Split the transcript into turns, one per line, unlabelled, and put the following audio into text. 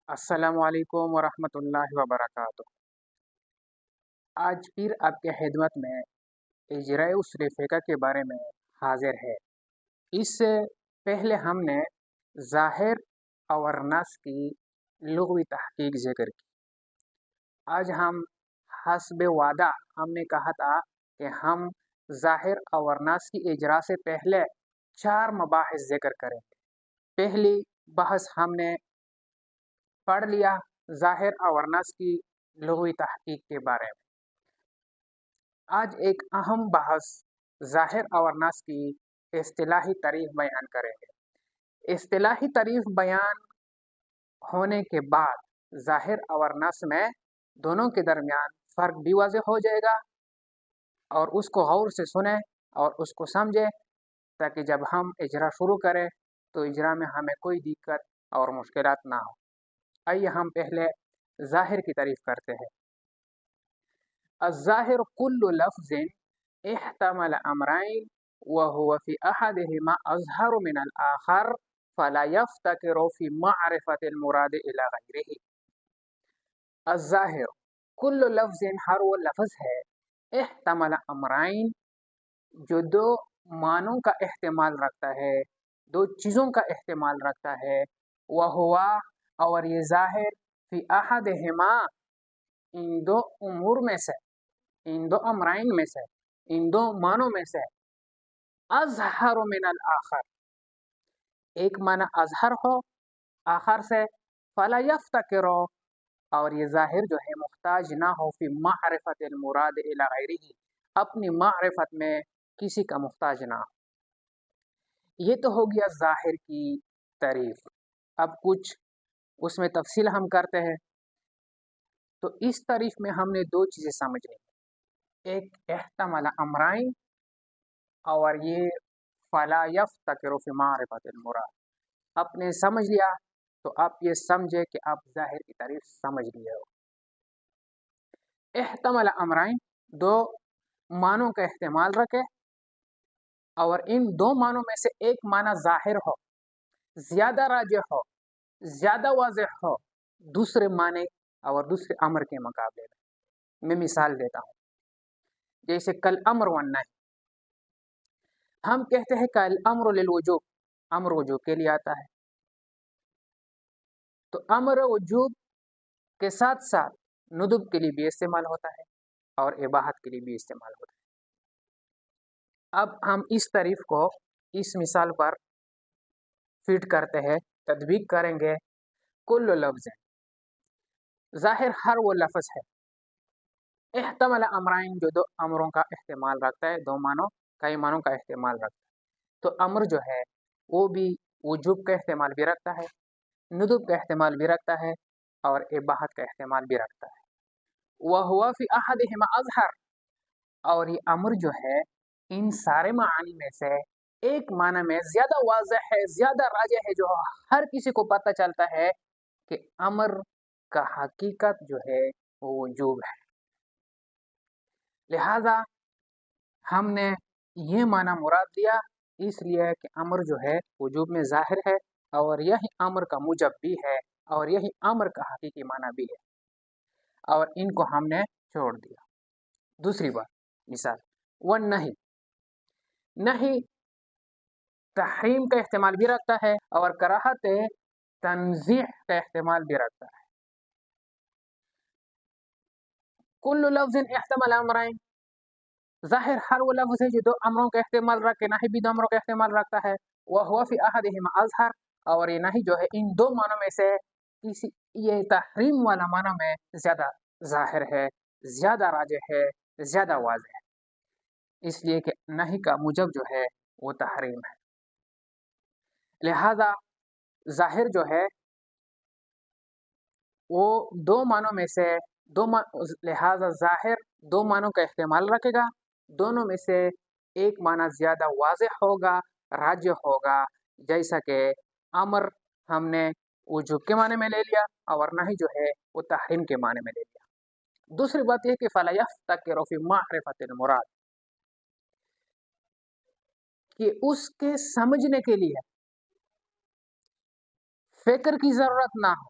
السلام علیکم ورحمۃ اللہ وبرکاتہ۔ آج پھر آپ کے خدمت میں اجرائے اصول فقہ کے بارے میں حاضر ہے۔ اس سے پہلے ہم نے ظاہر اور نص کی لغوی تحقیق ذکر کی۔ آج ہم حسب وعدہ ہم نے کہا تھا کہ ہم ظاہر اور نص کی اجرا سے پہلے 4 مباحث ذکر کریں گے۔ پہلی بحث ہم نے پڑھ لیا ظاہر اور نص کی لغوی تحقیق کے بارے میں۔ آج ایک اہم بحث ظاہر اور نص کی اصطلاحی تعریف بیان کریں گے۔ اصطلاحی تعریف بیان ہونے کے بعد ظاہر اور نص میں دونوں کے درمیان فرق بھی واضح ہو جائے گا، اور اس کو غور سے سنیں اور اس کو سمجھیں تاکہ جب ہم اجرا شروع کریں تو اجرا میں ہمیں کوئی دقت اور مشکلات نہ ہو۔ آئیے ہم پہلے ظاہر کی تعریف کرتے ہیں۔ الظاہر کل لفظ احتمل امرین وهو في احدهما اظہر من الاخر فلا يفتقر في معرفة المراد الى غیره۔ الظاہر کل لفظ ہر وہ لفظ ہے احتمل امرین جو دو معنوں کا احتمال رکھتا ہے، دو چیزوں کا احتمال رکھتا ہے، وہوا اور یہ ظاہر فی احدہما ان دو امور میں سے، ان دو امرین میں سے، ان دو معنوں میں سے، اظہر من الاخر ایک معنی اظہر ہو آخر سے، فلا یفتقر اور یہ ظاہر جو ہے محتاج نہ ہو فی معرفت المراد الی غیرہ اپنی معرفت میں کسی کا محتاج نہ ہو۔ یہ تو ہو گیا ظاہر کی تعریف۔ اب کچھ اس میں تفصیل ہم کرتے ہیں۔ تو اس تعریف میں ہم نے 2 چیزیں سمجھنی، ایک احتمل امرین اور یہ فلا یفتقر فی معرفت المراد۔ آپ نے سمجھ لیا تو آپ یہ سمجھے کہ آپ ظاہر کی تعریف سمجھ لیے ہو۔ احتمل امرین 2 معنوں کا احتمال رکھے اور ان 2 معنوں میں سے ایک معنی ظاہر ہو، زیادہ راجح ہو، زیادہ واضح ہو دوسرے معنی اور دوسرے امر کے مقابلے میں مثال دیتا ہوں، جیسے کل امر والنہی۔ ہم کہتے ہیں کل امر للوجوب، امر وجوب کے لیے آتا ہے، تو امر وجوب کے ساتھ ساتھ ندب کے لیے بھی استعمال ہوتا ہے اور اباحت کے لیے بھی استعمال ہوتا ہے۔ اب ہم اس تعریف کو اس مثال پر فٹ کرتے ہیں، تطبیق کریں گے۔ کل لفظ ظاہر ہر وہ لفظ ہے احتمل امرین جو 2 امروں کا احتمال رکھتا ہے، 2 معنوں کئی معنوں کا احتمال رکھتا ہے۔ تو امر جو ہے وہ بھی وجوب کا احتمال بھی رکھتا ہے، ندب کا احتمال بھی رکھتا ہے اور اباحت کا احتمال بھی رکھتا ہے۔ وہوا فی احدہما اظہر اور یہ امر جو ہے ان سارے معانی میں سے ایک معنی میں زیادہ واضح ہے، زیادہ راجح ہے، جو ہر کسی کو پتہ چلتا ہے کہ امر کا حقیقت جو ہے وہ وجوب ہے۔ لہذا ہم نے یہ معنی مراد لیا اس لیے کہ امر جو ہے وجوب میں ظاہر ہے اور یہی امر کا موجب بھی ہے اور یہی امر کا حقیقی معنی بھی ہے، اور ان کو ہم نے چھوڑ دیا۔ دوسری بات مثال والنہی، نہی تحریم کا احتمال بھی رکھتا ہے اور کراہت تنزیہ کا احتمال بھی رکھتا ہے۔ کل لفظ احتمل امرین ظاہر ہر وہ لفظ ہے جو 2 امروں کا احتمال رکھے، نہی بھی 2 امروں کا احتمال رکھتا ہے۔ وہو فی احدہما اظہر اور یہ نہی جو ہے ان 2 معنوں میں سے کسی یہ تحریم والا معنی میں زیادہ ظاہر ہے، زیادہ راجح ہے، زیادہ واضح ہے، اس لیے کہ نہی کا موجب جو ہے وہ تحریم ہے۔ لہذا ظاہر جو ہے وہ 2 معنوں میں سے لہذا ظاہر 2 معنوں کا احتمال رکھے گا، دونوں میں سے ایک معنی زیادہ واضح ہوگا، راجح ہوگا، جیسا کہ امر ہم نے وجوب کے معنی میں لے لیا اور نہی جو ہے وہ تحریم کے معنی میں لے لیا۔ دوسری بات یہ کہ فلا یفتقر فی معرفت المراد، کہ اس کے سمجھنے کے لیے فکر کی ضرورت نہ ہو،